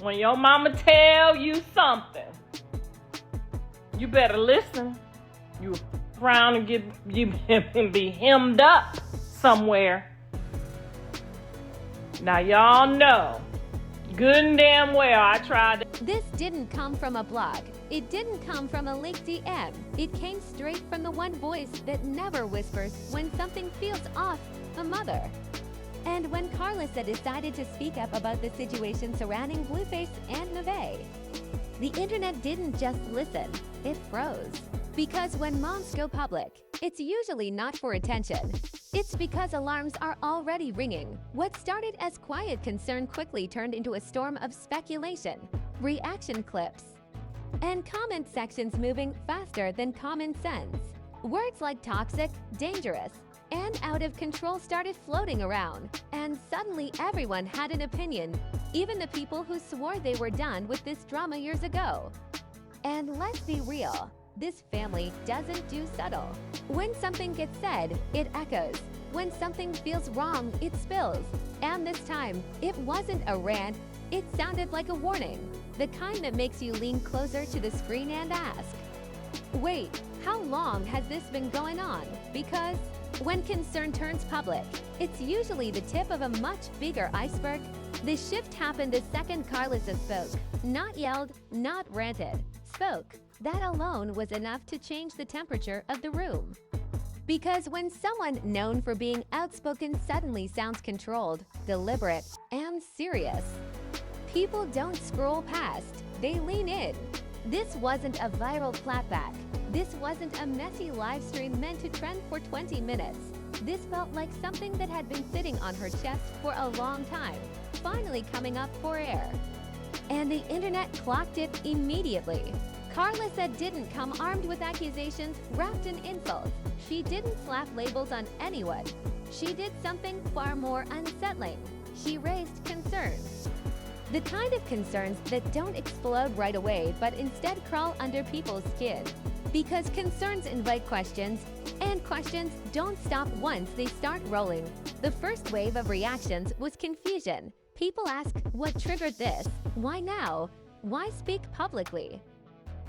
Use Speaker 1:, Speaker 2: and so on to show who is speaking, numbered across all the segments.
Speaker 1: When your mama tell you something, you better listen. You frown and be hemmed up somewhere. Now y'all know good and damn well I tried to.
Speaker 2: This didn't come from a blog. It didn't come from a leaked DM. It came straight from the one voice that never whispers when something feels off, a mother. And when Karlissa decided to speak up about the situation surrounding Blueface and Nevaeh, the internet didn't just listen, it froze. Because when moms go public, it's usually not for attention. It's because alarms are already ringing. What started as quiet concern quickly turned into a storm of speculation, reaction clips, and comment sections moving faster than common sense. Words like toxic, dangerous, and out of control started floating around, and suddenly everyone had an opinion, even the people who swore they were done with this drama years ago. And let's be real, this family doesn't do subtle. When something gets said, it echoes. When something feels wrong, it spills. And this time, it wasn't a rant, it sounded like a warning. The kind that makes you lean closer to the screen and ask, wait, how long has this been going on? Because when concern turns public, it's usually the tip of a much bigger iceberg. The shift happened the second Karlissa spoke. Not yelled, not ranted. Spoke. That alone was enough to change the temperature of the room. Because when someone known for being outspoken suddenly sounds controlled, deliberate, and serious, people don't scroll past, they lean in. This wasn't a viral clapback. This wasn't a messy live stream meant to trend for 20 minutes. This felt like something that had been sitting on her chest for a long time, finally coming up for air. And the internet clocked it immediately. Karlissa didn't come armed with accusations wrapped in insults. She didn't slap labels on anyone. She did something far more unsettling. She raised concerns. The kind of concerns that don't explode right away but instead crawl under people's skin. Because concerns invite questions, and questions don't stop once they start rolling. The first wave of reactions was confusion. People ask, what triggered this? Why now? Why speak publicly?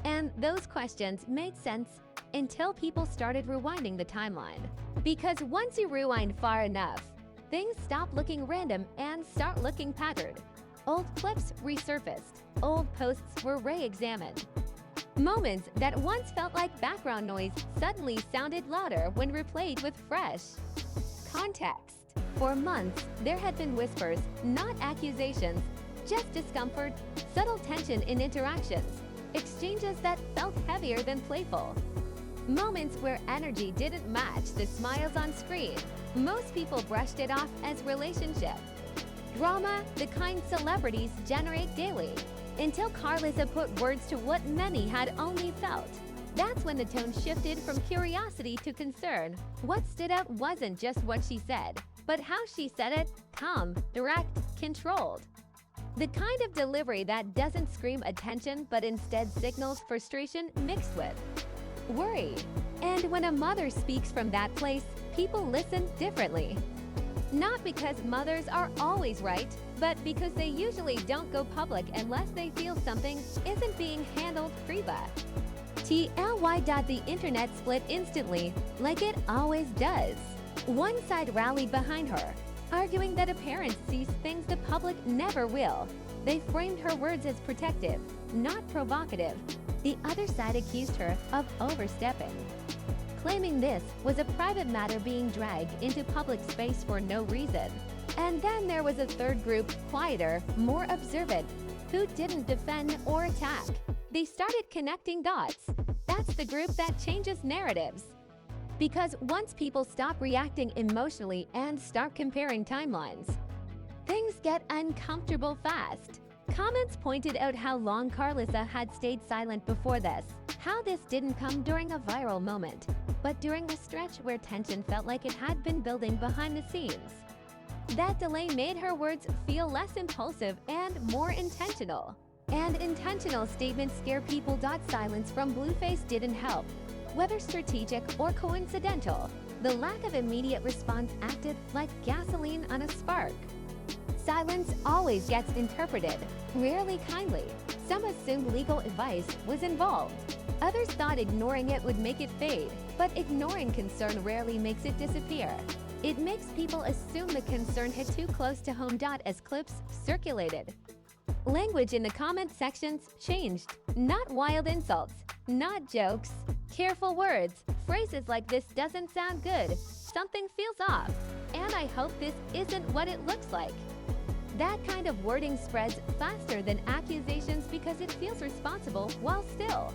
Speaker 2: And those questions made sense until people started rewinding the timeline. Because once you rewind far enough, things stop looking random and start looking patterned. Old clips resurfaced. Old posts were re-examined. Moments that once felt like background noise suddenly sounded louder when replayed with fresh context. For months, there had been whispers, not accusations, just discomfort, subtle tension in interactions, exchanges that felt heavier than playful. Moments where energy didn't match the smiles on screen. Most people brushed it off as relationship drama, the kind celebrities generate daily. Until Karlissa put words to what many had only felt. That's when the tone shifted from curiosity to concern. What stood out wasn't just what she said, but how she said it, calm, direct, controlled. The kind of delivery that doesn't scream attention but instead signals frustration mixed with worry. And when a mother speaks from that place, people listen differently. Not because mothers are always right, but because they usually don't go public unless they feel something isn't being handled freeba. The internet split instantly, like it always does. One side rallied behind her, arguing that a parent sees things the public never will. They framed her words as protective, not provocative. The other side accused her of overstepping, claiming this was a private matter being dragged into public space for no reason. And then there was a third group, quieter, more observant, who didn't defend or attack. They started connecting dots. That's the group that changes narratives. Because once people stop reacting emotionally and start comparing timelines, things get uncomfortable fast. Comments pointed out how long Karlissa had stayed silent before this, how this didn't come during a viral moment, but during a stretch where tension felt like it had been building behind the scenes. That delay made her words feel less impulsive and more intentional. And intentional statements scare people. Silence from Blueface didn't help. Whether strategic or coincidental, the lack of immediate response acted like gasoline on a spark. Silence always gets interpreted, rarely kindly. Some assumed legal advice was involved. Others thought ignoring it would make it fade, but ignoring concern rarely makes it disappear. It makes people assume the concern hit too close to home. As clips circulated. Language in the comment sections changed. Not wild insults, not jokes. Careful words, phrases like "this doesn't sound good," "something feels off," and "I hope this isn't what it looks like." That kind of wording spreads faster than accusations because it feels responsible while still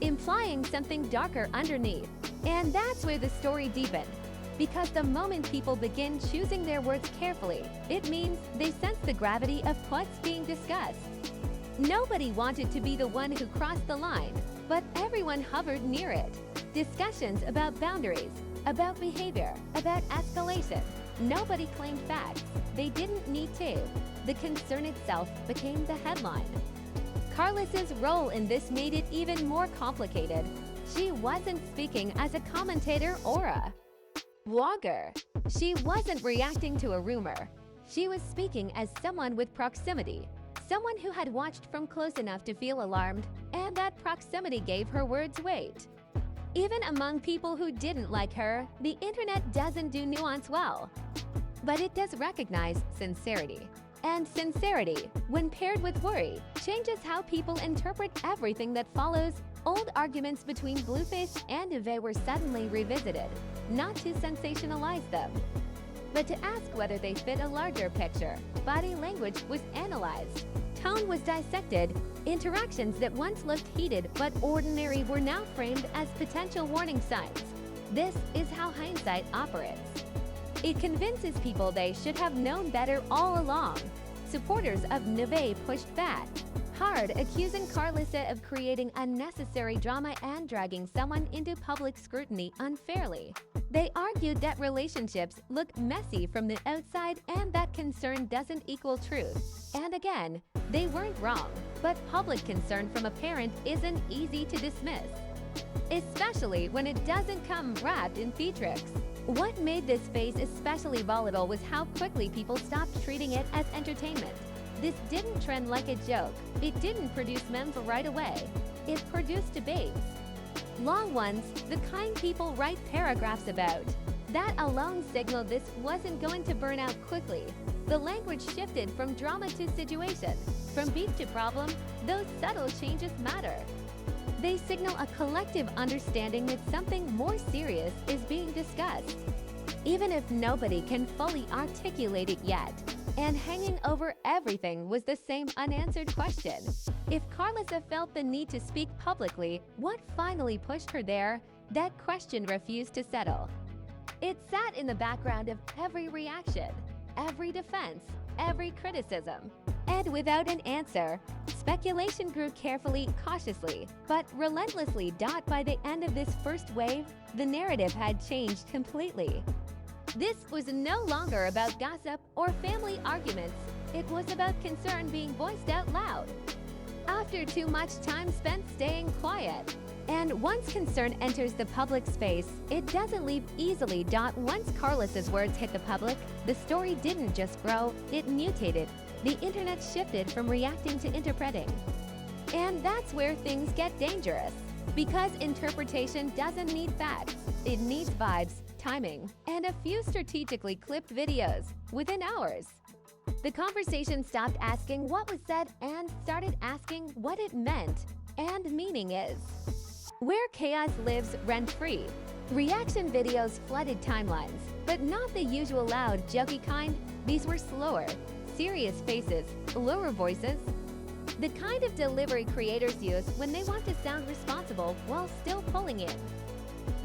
Speaker 2: implying something darker underneath. And that's where the story deepened. Because the moment people begin choosing their words carefully, it means they sense the gravity of what's being discussed. Nobody wanted to be the one who crossed the line, but everyone hovered near it. Discussions about boundaries, about behavior, about escalation. Nobody claimed facts. They didn't need to. The concern itself became the headline. Karlissa's role in this made it even more complicated. She wasn't speaking as a commentator or a blogger. She wasn't reacting to a rumor. She was speaking as someone with proximity, someone who had watched from close enough to feel alarmed, and that proximity gave her words weight. Even among people who didn't like her, the internet doesn't do nuance well. But it does recognize sincerity. And sincerity, when paired with worry, changes how people interpret everything that follows. Old arguments between Blueface and Nevaeh were suddenly revisited, not to sensationalize them, but to ask whether they fit a larger picture. Body language was analyzed. Tone was dissected. Interactions that once looked heated but ordinary were now framed as potential warning signs. This is how hindsight operates. It convinces people they should have known better all along. Supporters of Nevaeh pushed back hard, accusing Karlissa of creating unnecessary drama and dragging someone into public scrutiny unfairly. They argued that relationships look messy from the outside and that concern doesn't equal truth. And again, they weren't wrong, but public concern from a parent isn't easy to dismiss, especially when it doesn't come wrapped in theatrics. What made this phase especially volatile was how quickly people stopped treating it as entertainment. This didn't trend like a joke. It didn't produce memes right away. It produced debates. Long ones, the kind people write paragraphs about. That alone signaled this wasn't going to burn out quickly. The language shifted from drama to situation, from beef to problem. Those subtle changes matter. They signal a collective understanding that something more serious is being discussed, even if nobody can fully articulate it yet. And hanging over everything was the same unanswered question. If Karlissa felt the need to speak publicly, what finally pushed her there? That question refused to settle. It sat in the background of every reaction, every defense, every criticism. And without an answer, speculation grew carefully, cautiously, but relentlessly. By the end of this first wave, the narrative had changed completely. This was no longer about gossip or family arguments. It was about concern being voiced out loud. After too much time spent staying quiet. And once concern enters the public space, it doesn't leave easily. Once Karlissa's words hit the public, the story didn't just grow, it mutated. The internet shifted from reacting to interpreting. And that's where things get dangerous. Because interpretation doesn't need facts, it needs vibes, timing, and a few strategically clipped videos within hours. The conversation stopped asking what was said and started asking what it meant and meaning is. Where chaos lives rent-free. Reaction videos flooded timelines, but not the usual loud, jokey kind. These were slower, serious faces, lower voices. The kind of delivery creators use when they want to sound responsible while still pulling in.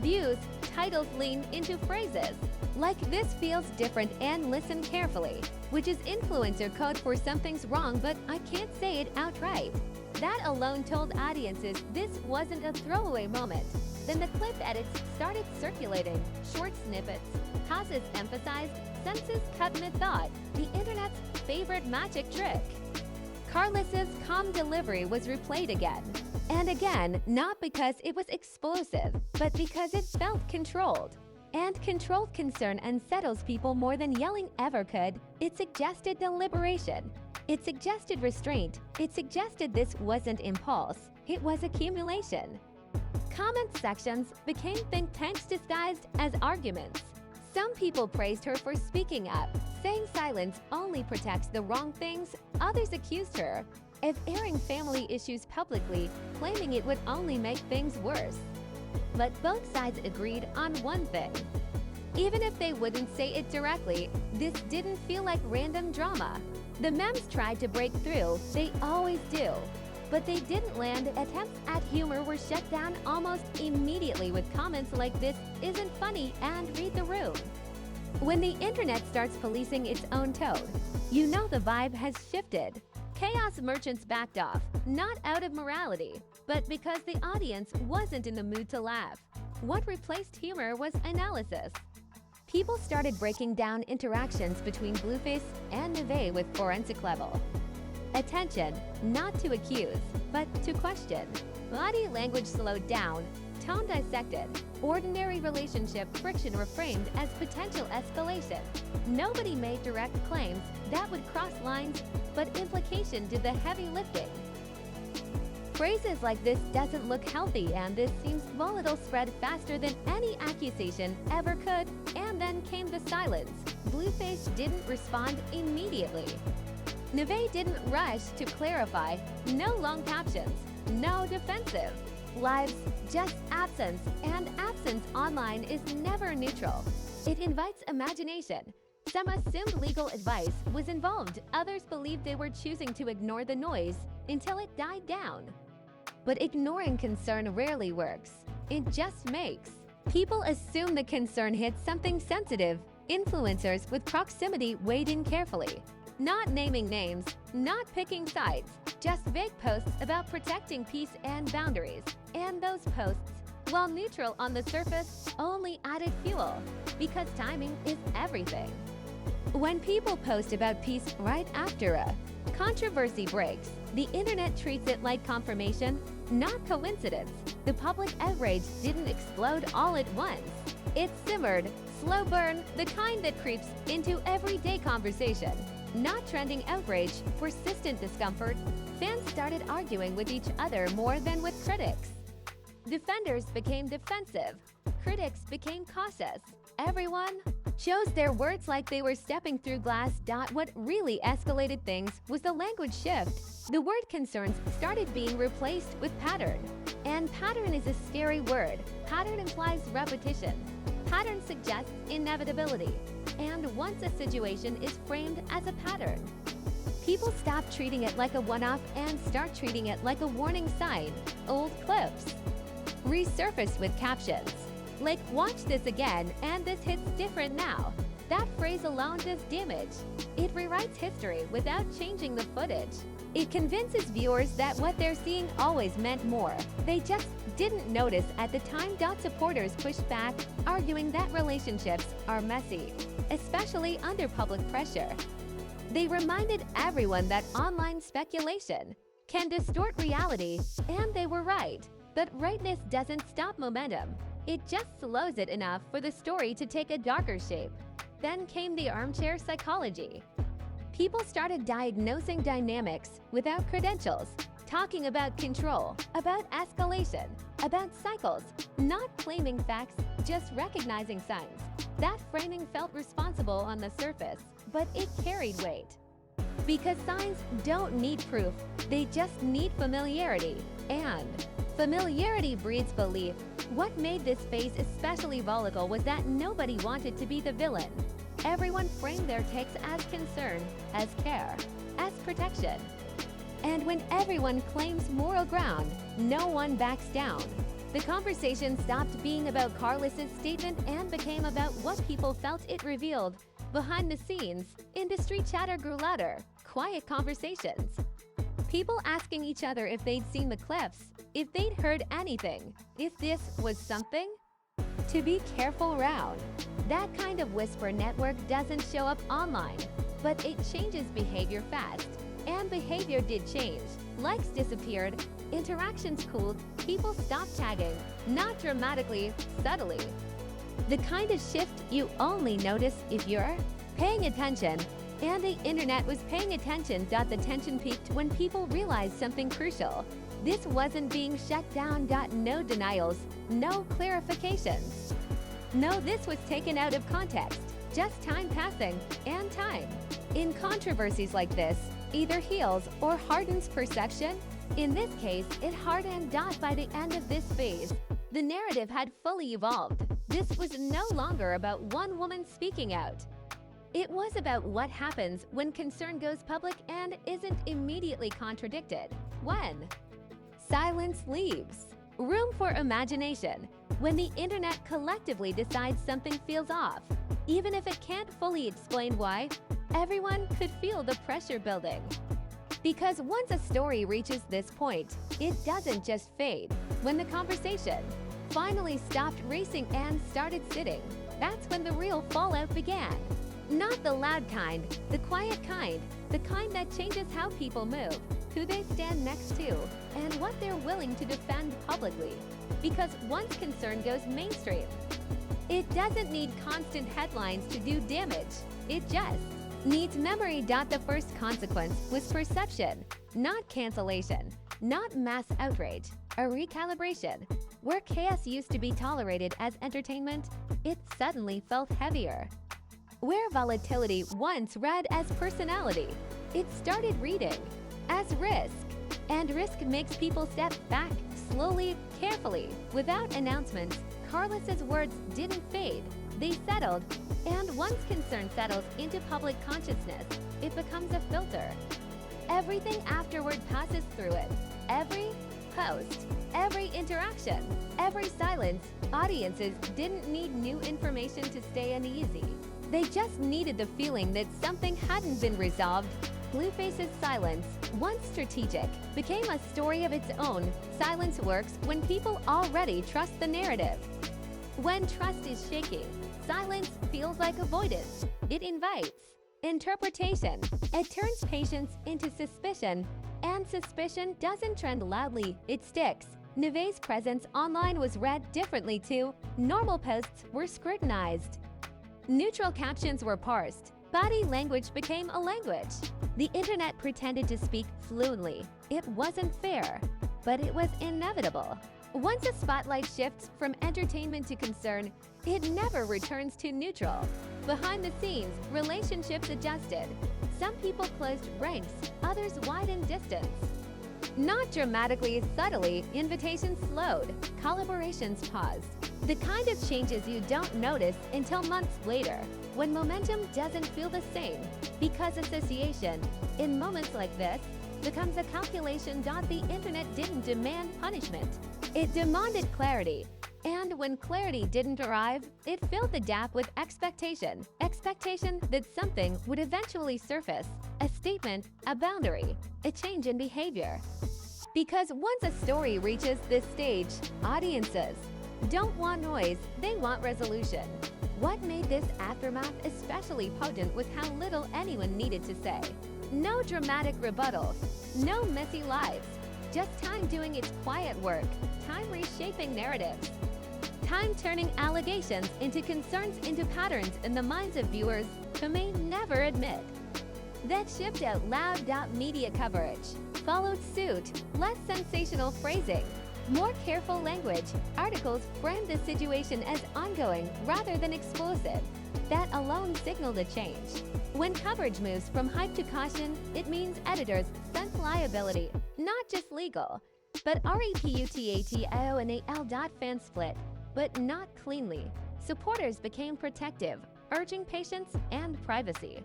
Speaker 2: Views, titles lean into phrases like "this feels different" and "listen carefully," which is influencer code for "something's wrong but I can't say it outright." That alone told audiences this wasn't a throwaway moment. Then the clip edits started circulating, short snippets, pauses emphasized, sentences cut mid-thought, the internet's favorite magic trick. Karlissa's calm delivery was replayed again and again, not because it was explosive, but because it felt controlled. And controlled concern unsettles people more than yelling ever could. It suggested deliberation. It suggested restraint. It suggested this wasn't impulse. It was accumulation. Comment sections became think tanks disguised as arguments. Some people praised her for speaking up, saying silence only protects the wrong things. Others accused her of airing family issues publicly, claiming it would only make things worse. But both sides agreed on one thing. Even if they wouldn't say it directly, this didn't feel like random drama. The memes tried to break through, they always do. But they didn't land. Attempts at humor were shut down almost immediately with comments like "this isn't funny" and "read the room." When the internet starts policing its own tone, you know the vibe has shifted. Chaos merchants backed off, not out of morality, but because the audience wasn't in the mood to laugh. What replaced humor was analysis. People started breaking down interactions between Blueface and Nevaeh with forensic level. Attention, not to accuse, but to question. Body language slowed down, tone dissected, ordinary relationship friction reframed as potential escalation. Nobody made direct claims that would cross lines, but implication did the heavy lifting. Phrases like "this doesn't look healthy" and "this seems volatile" spread faster than any accusation ever could, and then came the silence. Blueface didn't respond immediately. Nevaeh didn't rush to clarify. No long captions, no defensive. Lives, just absence, and absence online is never neutral. It invites imagination. Some assumed legal advice was involved. Others believed they were choosing to ignore the noise until it died down. But ignoring concern rarely works. It just makes people assume the concern hit something sensitive. Influencers with proximity weighed in carefully. Not naming names, not picking sides, just vague posts about protecting peace and boundaries. And those posts, while neutral on the surface, only added fuel, because timing is everything. When people post about peace right after a controversy breaks, the internet treats it like confirmation, not coincidence. The public outrage didn't explode all at once. It simmered, slow burn, the kind that creeps into everyday conversation. Not trending outrage, persistent discomfort. Fans started arguing with each other more than with critics. Defenders became defensive. Critics became cautious. Everyone chose their words like they were stepping through glass. What really escalated things was the language shift. The word concerns started being replaced with pattern. And pattern is a scary word. Pattern implies repetition. Pattern suggests inevitability. And once a situation is framed as a pattern, people stop treating it like a one-off and start treating it like a warning sign. Old clips resurface with captions like "watch this again" and "this hits different now." That phrase alone does damage. It rewrites history without changing the footage. It convinces viewers that what they're seeing always meant more. They just didn't notice at the time. Supporters pushed back, arguing that relationships are messy, especially under public pressure. They reminded everyone that online speculation can distort reality, and they were right. But rightness doesn't stop momentum. It just slows it enough for the story to take a darker shape. Then came the armchair psychology. People started diagnosing dynamics without credentials, talking about control, about escalation, about cycles, not claiming facts, just recognizing signs. That framing felt responsible on the surface, but it carried weight. Because signs don't need proof, they just need familiarity. And familiarity breeds belief. What made this phase especially volatile was that nobody wanted to be the villain. Everyone framed their takes as concern, as care, as protection. And when everyone claims moral ground, no one backs down. The conversation stopped being about Karlissa's statement and became about what people felt it revealed. Behind the scenes, industry chatter grew louder, quiet conversations. People asking each other if they'd seen the clips, if they'd heard anything, if this was something to be careful around. That kind of whisper network doesn't show up online, but it changes behavior fast. And behavior did change. Likes disappeared, interactions cooled, people stopped tagging, not dramatically, subtly. The kind of shift you only notice if you're paying attention. And the internet was paying attention. The tension peaked when people realized something crucial. This wasn't being shut down. No denials, no clarifications. No, this was taken out of context. Just time passing and time. In controversies like this, either heals or hardens perception. In this case, it hardened. By the end of this phase, the narrative had fully evolved. This was no longer about one woman speaking out. It was about what happens when concern goes public and isn't immediately contradicted. When silence leaves room for imagination. When the internet collectively decides something feels off, even if it can't fully explain why, everyone could feel the pressure building. Because once a story reaches this point, it doesn't just fade. When the conversation finally stopped racing and started sitting, that's when the real fallout began. Not the loud kind, the quiet kind, the kind that changes how people move, who they stand next to, and what they're willing to defend publicly. Because once concern goes mainstream, it doesn't need constant headlines to do damage. It just needs memory. The first consequence was perception, not cancellation, not mass outrage, a recalibration. Where chaos used to be tolerated as entertainment, it suddenly felt heavier. Where volatility once read as personality, it started reading as risk. And risk makes people step back slowly, carefully, without announcements. Karlissa's words didn't fade, they settled. And once concern settles into public consciousness, it becomes a filter. Everything afterward passes through it. Every post, every interaction, every silence. Audiences didn't need new information to stay uneasy. They just needed the feeling that something hadn't been resolved. Blueface's silence, once strategic, became a story of its own. Silence works when people already trust the narrative. When trust is shaky, silence feels like avoidance. It invites interpretation. It turns patience into suspicion. And suspicion doesn't trend loudly, it sticks. Nevaeh's presence online was read differently too. Normal posts were scrutinized. Neutral captions were parsed. Body language became a language. The internet pretended to speak fluently. It wasn't fair, but it was inevitable. Once a spotlight shifts from entertainment to concern, it never returns to neutral. Behind the scenes, relationships adjusted. Some people closed ranks, others widened distance. Not dramatically, subtly, invitations slowed, collaborations paused. The kind of changes you don't notice until months later, when momentum doesn't feel the same, because association, in moments like this, becomes a calculation. The internet didn't demand punishment. It demanded clarity. And when clarity didn't arrive, it filled the gap with expectation. Expectation that something would eventually surface. A statement, a boundary, a change in behavior. Because once a story reaches this stage, audiences don't want noise, they want resolution. What made this aftermath especially potent was how little anyone needed to say. No dramatic rebuttals, no messy lives, just time doing its quiet work, time reshaping narratives, time turning allegations into concerns, into patterns in the minds of viewers who may never admit. That shift out loud. Media coverage followed suit. Less sensational phrasing, more careful language. Articles framed the situation as ongoing rather than explosive. That alone signaled a change. When coverage moves from hype to caution, it means editors sense liability, not just legal. But REPUTATO and AL. Fans split, but not cleanly. Supporters became protective, urging patience and privacy.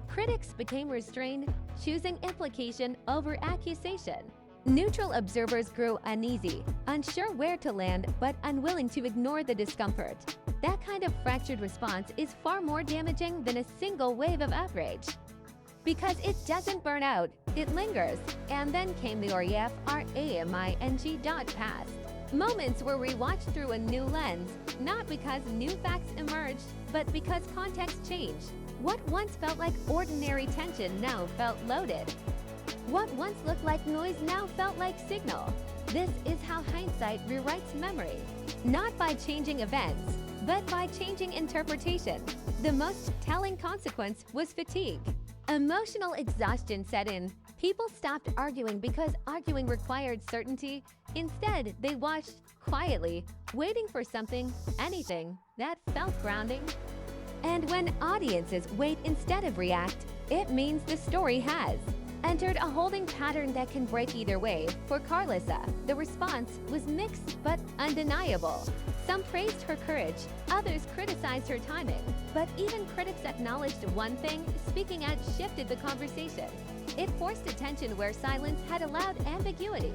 Speaker 2: Critics became restrained, choosing implication over accusation. Neutral observers grew uneasy, unsure where to land but unwilling to ignore the discomfort. That kind of fractured response is far more damaging than a single wave of outrage. Because it doesn't burn out, it lingers. And then came the REFRAMING. Past. Moments were rewatched through a new lens, not because new facts emerged, but because context changed. What once felt like ordinary tension now felt loaded. What once looked like noise now felt like signal. This is how hindsight rewrites memory. Not by changing events, but by changing interpretation. The most telling consequence was fatigue. Emotional exhaustion set in. People stopped arguing because arguing required certainty. Instead, they watched quietly, waiting for something, anything, that felt grounding. And when audiences wait instead of react, it means the story has entered a holding pattern that can break either way. For Karlissa, the response was mixed but undeniable. Some praised her courage, others criticized her timing. But even critics acknowledged one thing: speaking out shifted the conversation. It forced attention where silence had allowed ambiguity.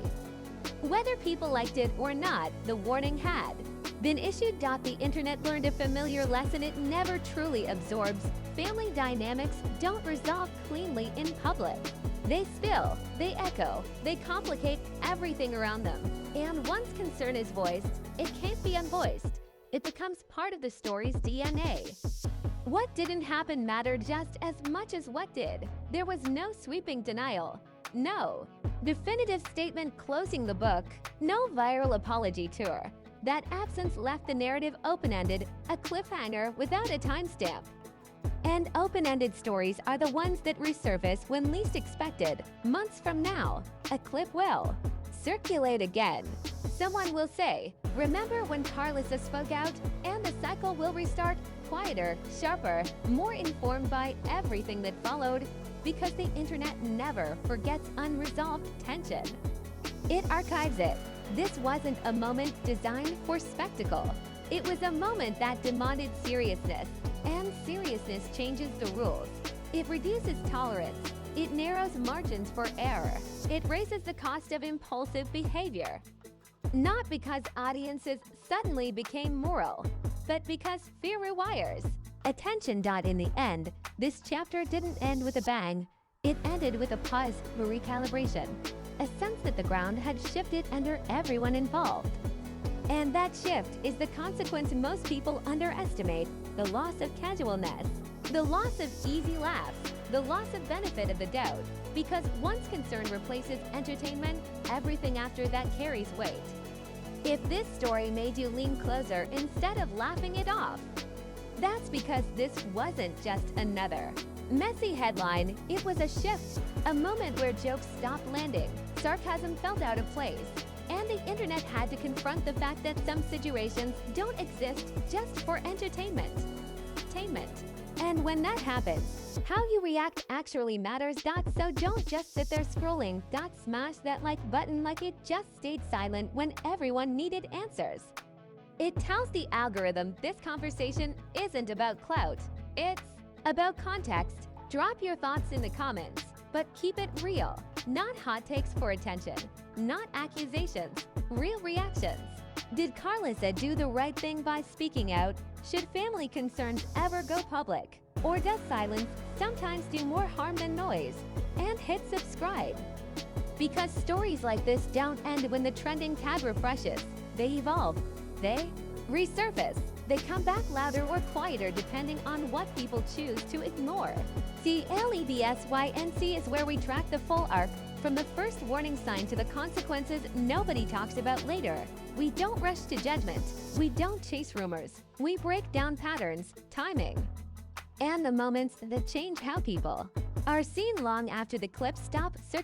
Speaker 2: Whether people liked it or not, the warning had been issued. The internet learned a familiar lesson it never truly absorbs: family dynamics don't resolve cleanly in public. They spill, they echo, they complicate everything around them. And once concern is voiced, it can't be unvoiced. It becomes part of the story's DNA. What didn't happen mattered just as much as what did. There was no sweeping denial, no definitive statement closing the book, no viral apology tour. That absence left the narrative open-ended, a cliffhanger without a timestamp. And open-ended stories are the ones that resurface when least expected. Months from now, a clip will circulate again. Someone will say, "Remember when Karlissa spoke out?" And the cycle will restart, quieter, sharper, more informed by everything that followed. Because the internet never forgets unresolved tension. It archives it. This wasn't a moment designed for spectacle. It was a moment that demanded seriousness. And seriousness changes the rules. It reduces tolerance. It narrows margins for error. It raises the cost of impulsive behavior. Not because audiences suddenly became moral, but because fear rewires attention. In the end, this chapter didn't end with a bang. It ended with a pause, a recalibration, a sense that the ground had shifted under everyone involved. And that shift is the consequence most people underestimate: the loss of casualness, the loss of easy laughs, the loss of benefit of the doubt. Because once concern replaces entertainment, everything after that carries weight. If this story made you lean closer instead of laughing it off, that's because this wasn't just another messy headline. It was a shift, a moment where jokes stopped landing, sarcasm felt out of place, and the internet had to confront the fact that some situations don't exist just for entertainment. And when that happens, how you react actually matters. So don't just sit there scrolling. Smash that like button like it just stayed silent when everyone needed answers. It tells the algorithm this conversation isn't about clout. It's about context. Drop your thoughts in the comments, but keep it real. Not hot takes for attention, not accusations, real reactions. Did Karlissa do the right thing by speaking out? Should family concerns ever go public? Or does silence sometimes do more harm than noise? And hit subscribe. Because stories like this don't end when the trending tab refreshes. They evolve. They resurface. They come back louder or quieter depending on what people choose to ignore. CLEBSYNC is where we track the full arc, from the first warning sign to the consequences nobody talks about later. We don't rush to judgment. We don't chase rumors. We break down patterns, timing, and the moments that change how people are seen long after the clips stop circulating.